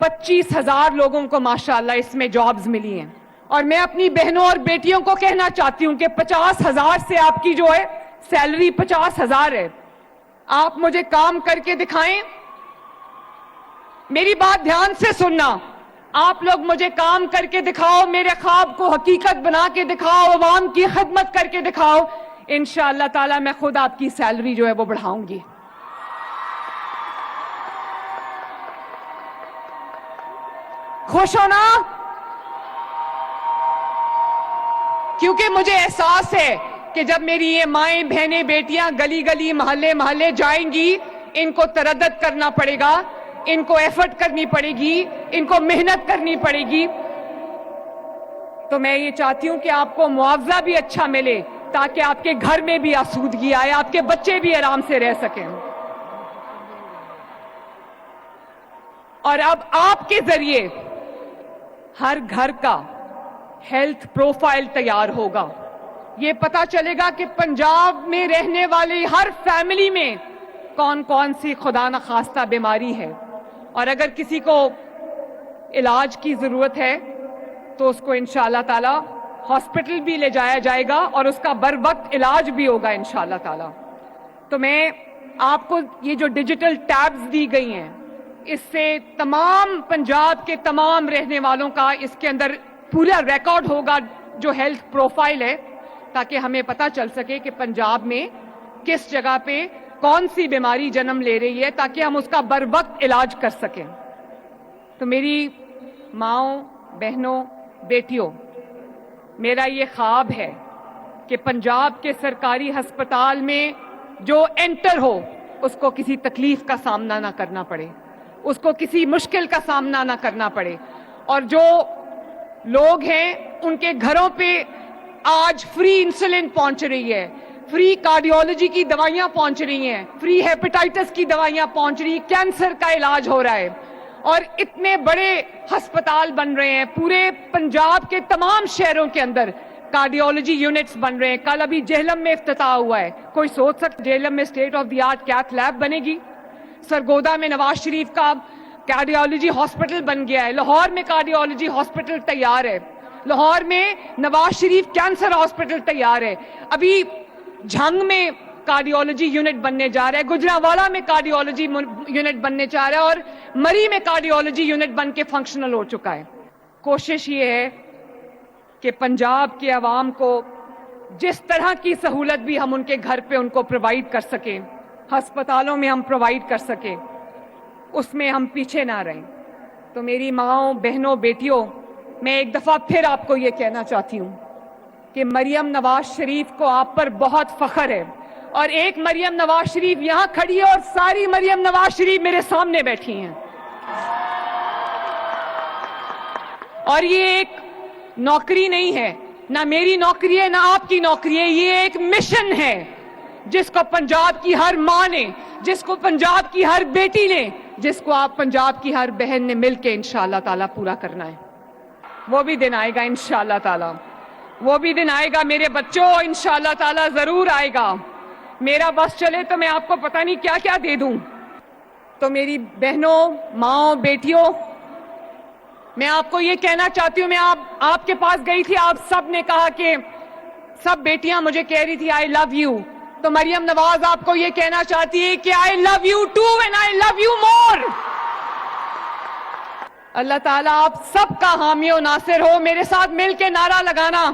25,000 लोगों को माशाअल्लाह इसमें जॉब्स मिली हैं। और मैं अपनी बहनों और बेटियों को कहना चाहती हूं कि 50,000 से आपकी जो है सैलरी 50,000 है। आप मुझे काम करके दिखाएं। मेरी बात ध्यान से सुनना। आप लोग मुझे काम करके दिखाओ, मेरे ख्वाब को हकीकत बना के दिखाओ, अवाम की खिदमत करके दिखाओ, इंशाअल्लाह ताला मैं खुद आपकी सैलरी जो है वो बढ़ाऊंगी। खुश हो ना? क्योंकि मुझे एहसास है कि जब मेरी ये माएं, बहनें, बेटियां गली गली, महल्ले महल्ले जाएंगी, इनको तरद्दुद करना पड़ेगा, इनको एफर्ट करनी पड़ेगी, इनको मेहनत करनी पड़ेगी। तो मैं ये चाहती हूं कि आपको मुआवजा भी अच्छा मिले ताकि आपके घर में भी आसूदगी आए, आपके बच्चे भी आराम से रह सकें। और अब आपके जरिए हर घर का हेल्थ प्रोफाइल तैयार होगा। ये पता चलेगा कि पंजाब में रहने वाली हर फैमिली में कौन कौन सी खुदा न खास्ता बीमारी है, और अगर किसी को इलाज की जरूरत है तो उसको इंशाअल्लाह ताला हॉस्पिटल भी ले जाया जाएगा और उसका बर वक्त इलाज भी होगा इंशाअल्लाह ताला। तो मैं आपको ये जो डिजिटल टैब्स दी गई हैं, इससे तमाम पंजाब के तमाम रहने वालों का इसके अंदर पूरा रिकॉर्ड होगा जो हेल्थ प्रोफाइल है, ताकि हमें पता चल सके कि पंजाब में किस जगह पे कौन सी बीमारी जन्म ले रही है, ताकि हम उसका बर वक्त इलाज कर सकें। तो मेरी माओं, बहनों, बेटियों, मेरा ये ख्वाब है कि पंजाब के सरकारी अस्पताल में जो एंटर हो उसको किसी तकलीफ का सामना ना करना पड़े, उसको किसी मुश्किल का सामना ना करना पड़े। और जो लोग हैं उनके घरों पे आज फ्री इंसुलिन पहुंच रही है, फ्री कार्डियोलॉजी की दवाइयां पहुंच रही हैं, फ्री हेपेटाइटिस की दवाइयां पहुंच रही, कैंसर का इलाज हो रहा है, और इतने बड़े अस्पताल बन रहे हैं पूरे पंजाब के तमाम शहरों के अंदर। कार्डियोलॉजी यूनिट्स बन रहे हैं। कल अभी जेहलम में इफ्तिताह हुआ है। कोई सोच सकता जेहलम में state of the art cath lab बनेगी? सरगोदा में नवाज शरीफ का कार्डियोलॉजी हॉस्पिटल बन गया है। लाहौर में कार्डियोलॉजी हॉस्पिटल तैयार है। लाहौर में नवाज शरीफ कैंसर हॉस्पिटल तैयार है। अभी झंग में कार्डियोलॉजी यूनिट बनने जा रहा है, गुजरांवाला में कार्डियोलॉजी यूनिट बनने जा रहा है, और मरी में कार्डियोलॉजी यूनिट बन के फंक्शनल हो चुका है। कोशिश ये है कि पंजाब के अवाम को जिस तरह की सहूलत भी हम उनके घर पे उनको प्रोवाइड कर सकें, अस्पतालों में हम प्रोवाइड कर सकें, उसमें हम पीछे ना रहें। तो मेरी माँओं, बहनों, बेटियों, मैं एक दफ़ा फिर आपको ये कहना चाहती हूँ कि मरियम नवाज शरीफ को आप पर बहुत फख्र है, और एक मरियम नवाज शरीफ यहाँ खड़ी है और सारी मरियम नवाज शरीफ मेरे सामने बैठी हैं। और ये एक नौकरी नहीं है, ना मेरी नौकरी है ना आपकी नौकरी है, ये एक मिशन है जिसको पंजाब की हर माँ ने, जिसको पंजाब की हर बेटी ने, जिसको आप पंजाब की हर बहन ने मिलके इंशाअल्लाह ताला पूरा करना है। वो भी दिन आएगा इंशाअल्लाह ताला, वो भी दिन आएगा मेरे बच्चों, इंशाअल्लाह ताला जरूर आएगा। मेरा बस चले तो मैं आपको पता नहीं क्या क्या दे दूं। तो मेरी बहनों, माँओं, बेटियों, मैं आपको ये कहना चाहती हूं, मैं आपके पास गई थी, आप सब ने कहा कि सब बेटियां मुझे कह रही थी आई लव यू। तो मरियम नवाज आपको ये कहना चाहती है कि I love you too and I love you more. अल्लाह ताला आप सबका हामी और नासिर हो। मेरे साथ मिलके नारा लगाना,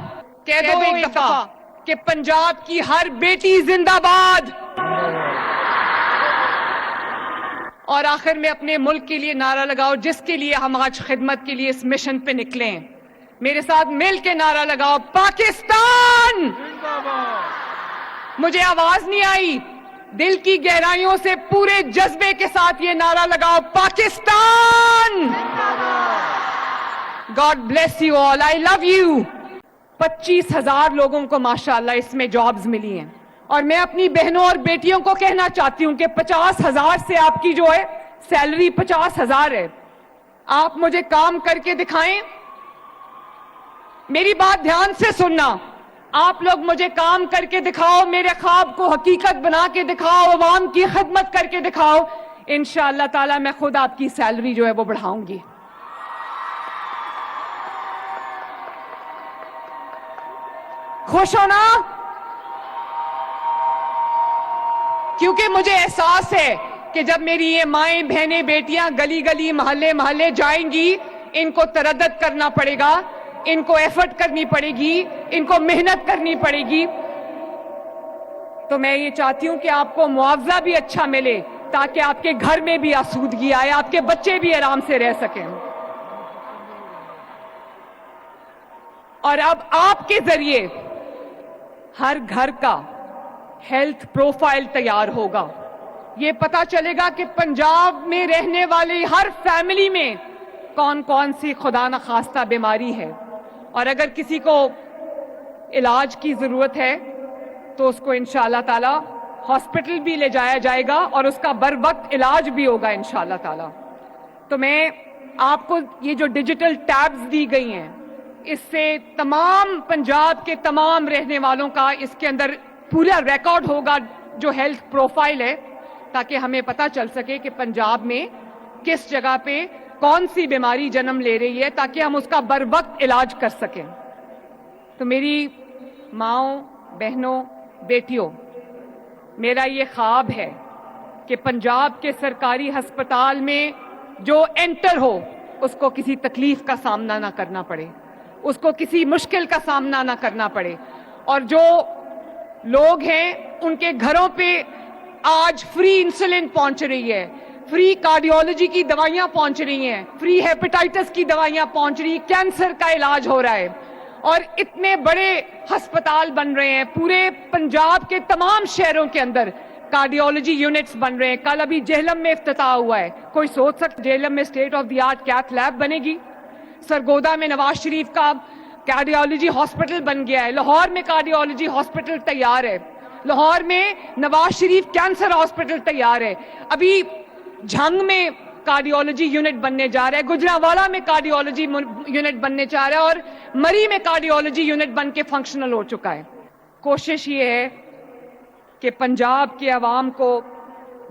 कह दो एक दफा कि पंजाब की हर बेटी जिंदाबाद। और आखिर में अपने मुल्क के लिए नारा लगाओ जिसके लिए हम आज खिदमत के लिए इस मिशन पे निकले हैं। मेरे साथ मिल के नारा लगाओ, पाकिस्तान। मुझे आवाज नहीं आई, दिल की गहराइयों से पूरे जज्बे के साथ ये नारा लगाओ, Pakistan. God bless you all, I love you. 25,000 लोगों को माशाअल्लाह इसमें जॉब्स मिली हैं, और मैं अपनी बहनों और बेटियों को कहना चाहती हूं कि 50,000 से आपकी जो है सैलरी 50,000 है। आप मुझे काम करके दिखाएं। मेरी बात ध्यान से सुनना। आप लोग मुझे काम करके दिखाओ, मेरे ख्वाब को हकीकत बना के दिखाओ, अवाम की खिदमत करके दिखाओ, इंशाअल्लाह ताला मैं खुद आपकी सैलरी जो है वो बढ़ाऊंगी। خوش ہو نا؟ کیونکہ مجھے احساس ہے کہ جب میری یہ مائیں بہنیں بیٹیاں گلی گلی محلے محلے جائیں گی، ان کو تردد کرنا پڑے گا، ان کو ایفرٹ کرنی پڑے گی، ان کو محنت کرنی پڑے گی، تو میں یہ چاہتی ہوں کہ آپ کو معاوضہ بھی اچھا ملے تاکہ آپ کے گھر میں بھی آسودگی آئے، آپ کے بچے بھی آرام سے رہ سکیں۔ اور اب آپ کے ذریعے ہر گھر کا ہیلتھ پروفائل تیار ہوگا۔ یہ پتا چلے گا کہ پنجاب میں رہنے والی ہر فیملی میں کون کون سی خدا نخواستہ بیماری ہے، اور اگر کسی کو علاج کی ضرورت ہے تو اس کو انشاءاللہ تعالی ہاسپٹل بھی لے جایا جائے گا اور اس کا بر وقت علاج بھی ہوگا انشاءاللہ تعالی۔ تو میں آپ کو یہ جو ڈیجیٹل ٹیبز دی گئی ہیں، اس سے تمام پنجاب کے تمام رہنے والوں کا اس کے اندر پورا ریکارڈ ہوگا جو ہیلتھ پروفائل ہے، تاکہ ہمیں پتہ چل سکے کہ پنجاب میں کس جگہ پہ کون سی بیماری جنم لے رہی ہے، تاکہ ہم اس کا بر وقت علاج کر سکیں۔ تو میری ماؤں، بہنوں، بیٹیوں، میرا یہ خواب ہے کہ پنجاب کے سرکاری ہسپتال میں جو انٹر ہو اس کو کسی تکلیف کا سامنا نہ کرنا پڑے، اس کو کسی مشکل کا سامنا نہ کرنا پڑے، اور جو لوگ ہیں ان کے گھروں پہ آج فری انسولین پہنچ رہی ہے، فری کارڈیولوجی کی دوائیاں پہنچ رہی ہیں، فری ہیپیٹائٹس کی دوائیاں پہنچ رہی ہیں، کینسر کا علاج ہو رہا ہے، اور اتنے بڑے ہسپتال بن رہے ہیں پورے پنجاب کے تمام شہروں کے اندر، کارڈیولوجی یونٹس بن رہے ہیں۔ کل ابھی جہلم میں افتتاح ہوا ہے، کوئی سوچ سکتا جہلم میں state of the art cath lab بنے گی؟ سرگودا میں نواز شریف کا کارڈیولوجی ہاسپٹل بن گیا ہے، لاہور میں کارڈیولوجی ہاسپٹل تیار ہے، لاہور میں نواز شریف کینسر ہاسپٹل تیار ہے، ابھی جھنگ میں کارڈیولوجی یونٹ بننے جا رہا ہے، گجرانوالہ میں کارڈیولوجی یونٹ بننے جا رہا ہے، اور مری میں کارڈیولوجی یونٹ بن کے فنکشنل ہو چکا ہے۔ کوشش یہ ہے کہ پنجاب کے عوام کو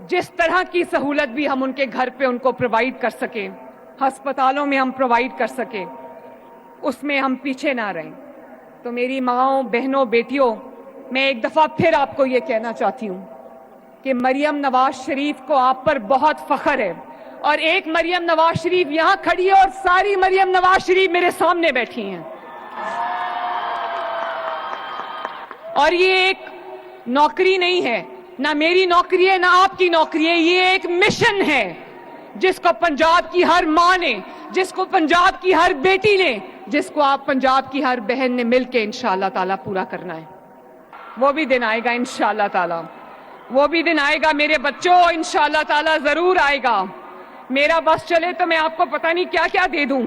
جس طرح کی سہولت بھی ہم ان کے گھر پہ ان کو پرووائڈ کر سکیں، ہسپتالوں میں ہم پرووائڈ کر سکیں، اس میں ہم پیچھے نہ رہیں۔ تو میری ماؤں، بہنوں، بیٹیوں، میں ایک دفعہ پھر آپ کو یہ کہنا چاہتی ہوں کہ مریم نواز شریف کو آپ پر بہت فخر ہے، اور ایک مریم نواز شریف یہاں کھڑی ہے اور ساری مریم نواز شریف میرے سامنے بیٹھی ہیں، اور یہ ایک نوکری نہیں ہے، نہ میری نوکری ہے نہ آپ کی نوکری ہے، یہ ایک مشن ہے جس کو پنجاب کی ہر ماں نے، جس کو پنجاب کی ہر بیٹی نے، جس کو آپ پنجاب کی ہر بہن نے مل کے انشاءاللہ تعالیٰ پورا کرنا ہے۔ وہ بھی دن آئے گا انشاءاللہ تعالیٰ، وہ بھی دن آئے گا میرے بچوں، انشاءاللہ تعالیٰ ضرور آئے گا۔ میرا بس چلے تو میں آپ کو پتہ نہیں کیا کیا دے دوں۔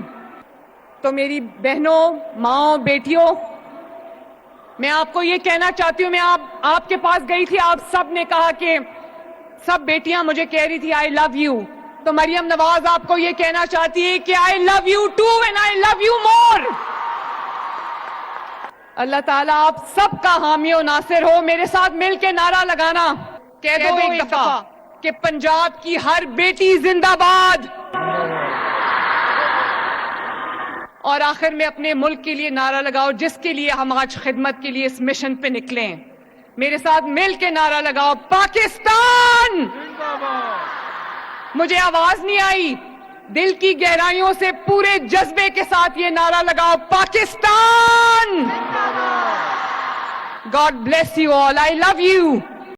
تو میری بہنوں، ماؤں، بیٹیوں، میں آپ کو یہ کہنا چاہتی ہوں، میں آپ کے پاس گئی تھی، آپ سب نے کہا کہ سب بیٹیاں مجھے کہہ رہی تھی آئی لو یو، تو مریم نواز آپ کو یہ کہنا چاہتی ہے کہ I love you too and I love you more. اللہ تعالیٰ آپ سب کا حامی و ناصر ہو۔ میرے ساتھ مل کے نعرہ لگانا، کہہ دو ایک دفعہ کہ پنجاب کی ہر بیٹی زندہ باد، اور آخر میں اپنے ملک کے لیے نعرہ لگاؤ جس کے لیے ہم آج خدمت کے لیے اس مشن پہ نکلے ہیں۔ میرے ساتھ مل کے نعرہ لگاؤ، پاکستان! مجھے آواز نہیں آئی، دل کی گہرائیوں سے پورے جذبے کے ساتھ یہ نعرہ لگاؤ، Pakistan! God bless you all. I love you.